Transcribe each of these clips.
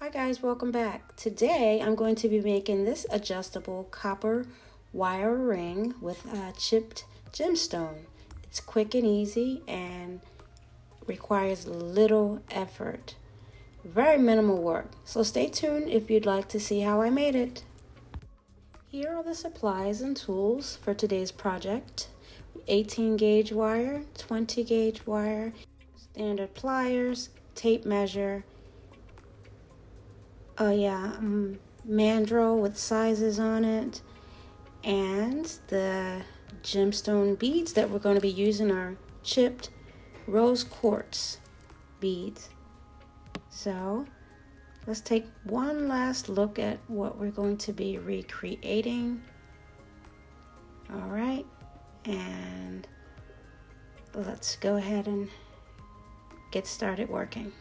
Hi guys, welcome back. Today I'm going to be making this adjustable copper wire ring with chipped gemstone. It's quick and easy and requires little effort. Very minimal work. So stay tuned if you'd like to see how I made it. Here are the supplies and tools for today's project. 18 gauge wire, 20 gauge wire, standard pliers, tape measure, Mandrel with sizes on it, and the gemstone beads that we're going to be using are chipped rose quartz beads. So let's take one last look at what we're going to be recreating. All right, and let's go ahead and get started working.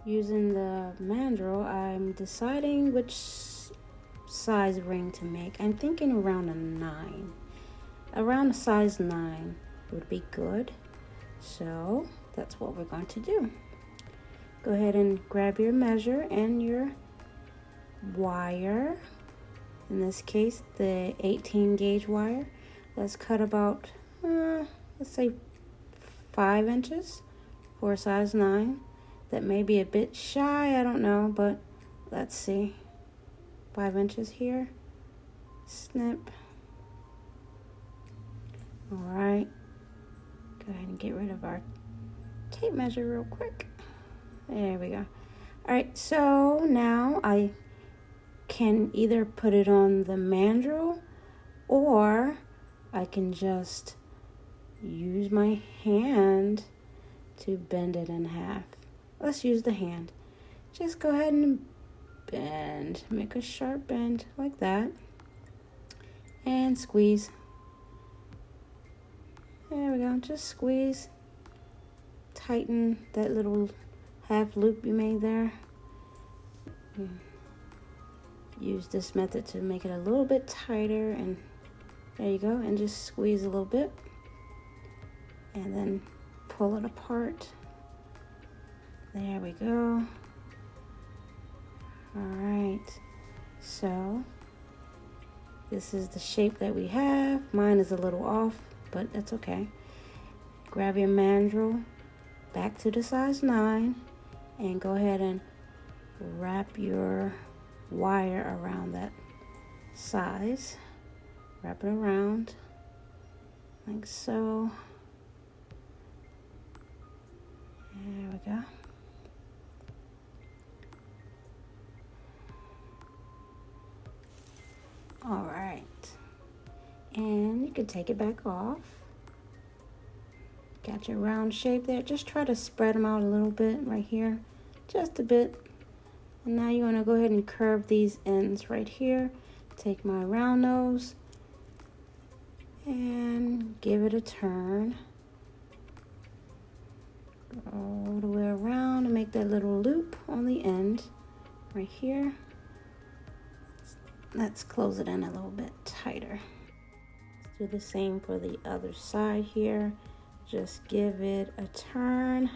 Using the mandrel, I'm deciding which size ring to make. I'm thinking around a 9. Around a size 9 would be good. So that's what we're going to do. Go ahead and grab your measure and your wire. In this case, the 18 gauge wire. Let's cut about, let's say 5 inches for a size 9. That may be a bit shy, I don't know, but let's see. 5 inches here. Snip. All right. Go ahead and get rid of our tape measure real quick. There we go. All right, so now I can either put it on the mandrel or I can just use my hand to bend it in half. Let's use the hand. Just go ahead and bend. Make a sharp bend like that. And squeeze. There we go. Just squeeze. Tighten that little half loop you made there. Use this method to make it a little bit tighter. And there you go. And just squeeze a little bit. And then pull it apart. There we go. All right, so this is the shape that we have. Mine is a little off, but that's okay. Grab your mandrel back to the size 9 and go ahead and wrap your wire around that size. Wrap it around like so. There we go. All right, and you can take it back off. Got your round shape there. Just try to spread them out a little bit right here, just a bit. And now you want to go ahead and curve these ends right here. Take my round nose and give it a turn. Go all the way around and make that little loop on the end right here. Let's close it in a little bit tighter. Let's do the same for the other side here. Just give it a turn.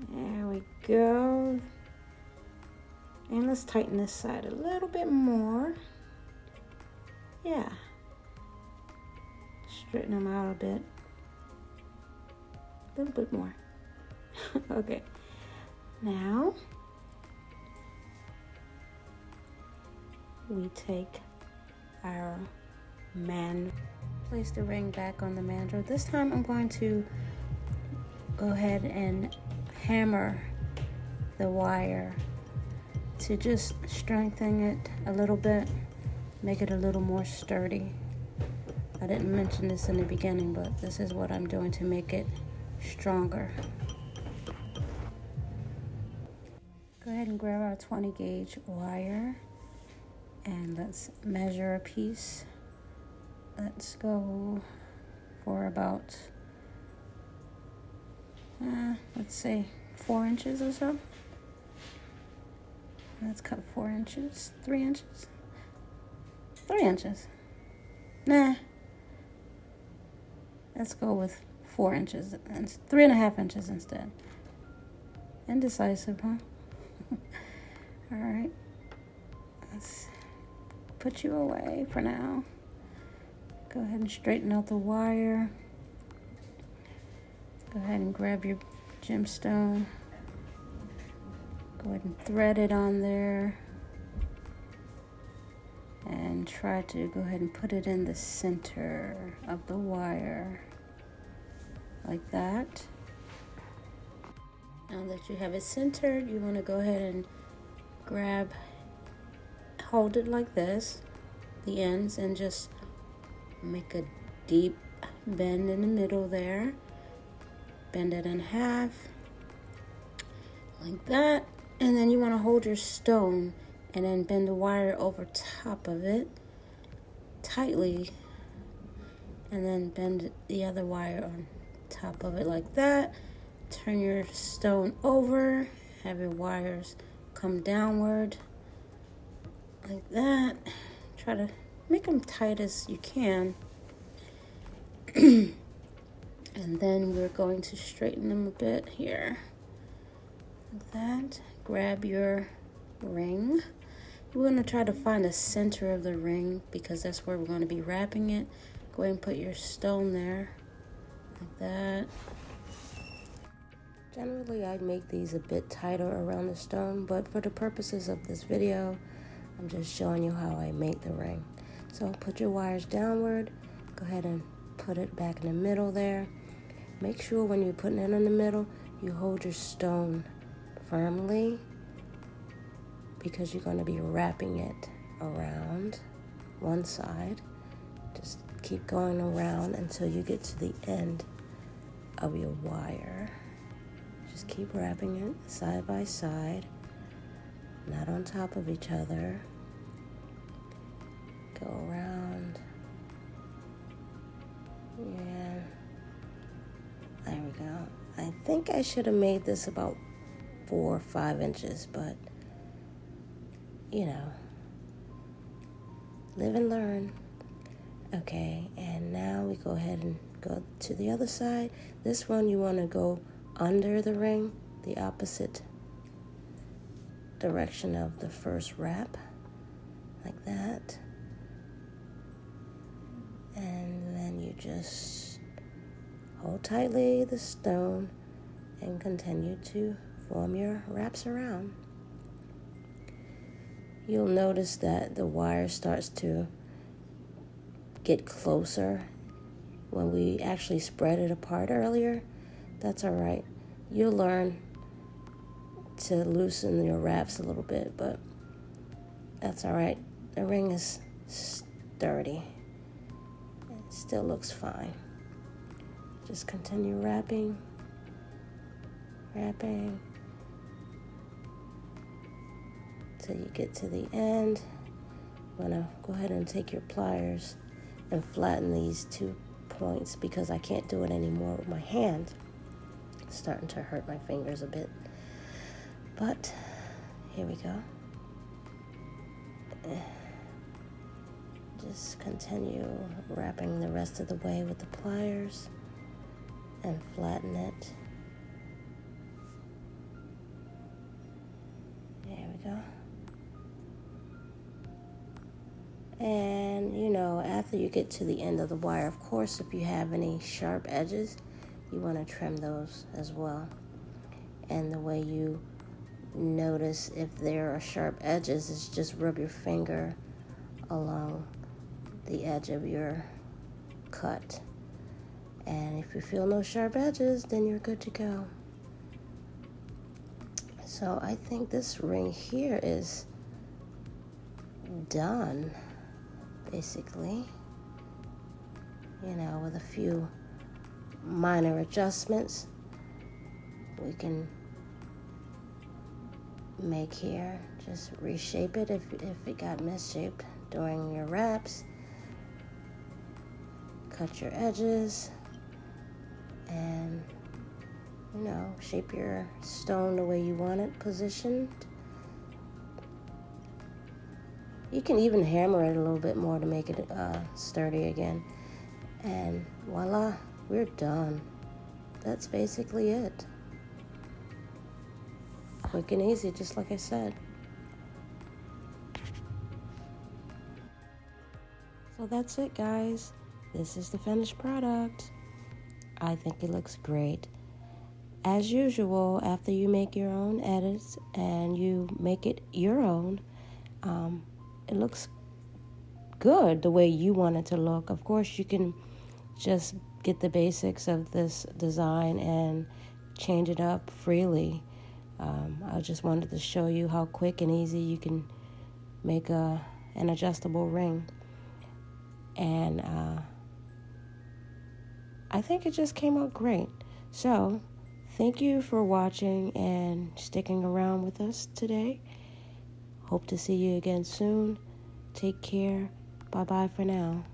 There we go. And let's tighten this side a little bit more. Yeah. Straighten them out a bit. A little bit more. Okay. Now, we take our place the ring back on the mandrel. This time I'm going to go ahead and hammer the wire to just strengthen it a little bit, make it a little more sturdy. I didn't mention this in the beginning, but this is what I'm doing to make it stronger. Go ahead and grab our 20 gauge wire. And let's measure a piece. Let's go for about, let's say 4 inches or so. Let's cut 4 inches, 3 inches, 3 inches. Nah, let's go with 4 inches and 3.5 inches instead. Indecisive, huh? All right. Let's put you away for now. Go ahead and straighten out the wire. Go ahead and grab your gemstone. Go ahead and thread it on there. And try to go ahead and put it in the center of the wire. Like that. Now that you have it centered, you want to go ahead and hold it like this, the ends, and just make a deep bend in the middle there. Bend it in half, like that. And then you want to hold your stone and then bend the wire over top of it tightly. And then bend the other wire on top of it like that. Turn your stone over, have your wires come downward like that. Try to make them tight as you can. And then we're going to straighten them a bit here. Like that. Grab your ring. We're going to try to find the center of the ring because that's where we're going to be wrapping it. Go ahead and put your stone there. Like that. Generally, I make these a bit tighter around the stone, but for the purposes of this video, I'm just showing you how I make the ring. So put your wires downward, go ahead and put it back in the middle there. Make sure when you're putting it in the middle, you hold your stone firmly because you're going to be wrapping it around one side. Just keep going around until you get to the end of your wire. Just keep wrapping it side by side, not on top of each other. Go around. Yeah. There we go. I think I should have made this about 4 or 5 inches, but you know, live and learn. Okay, and now we go ahead and go to the other side. This one you want to go under the ring, the opposite direction of the first wrap, like that. And then you just hold tightly the stone and continue to form your wraps around. You'll notice that the wire starts to get closer when we actually spread it apart earlier. That's all right. You'll learn to loosen your wraps a little bit, but that's all right. The ring is sturdy. It still looks fine. Just continue wrapping, till you get to the end. I'm gonna go ahead and take your pliers and flatten these 2 points because I can't do it anymore with my hand. It's starting to hurt my fingers a bit. But here we go. Just continue wrapping the rest of the way with the pliers and flatten it. There we go. And you know, after you get to the end of the wire, of course, if you have any sharp edges, you want to trim those as well. And the way you notice if there are sharp edges is just rub your finger along the edge of your cut. And if you feel no sharp edges, then you're good to go. So I think this ring here is done, basically. You know, with a few minor adjustments we can make here. Just reshape it if it got misshaped during your wraps. Cut your edges and, you know, shape your stone the way you want it positioned. You can even hammer it a little bit more to make it sturdy again. And voila, we're done. That's basically it. Quick and easy, just like I said. So that's it, guys. This is the finished product. I think it looks great. As usual, after you make your own edits and you make it your own, it looks good the way you want it to look. Of course, you can just get the basics of this design and change it up freely. I just wanted to show you how quick and easy you can make an adjustable ring. And I think it just came out great. So thank you for watching and sticking around with us today. Hope to see you again soon. Take care. Bye-bye for now.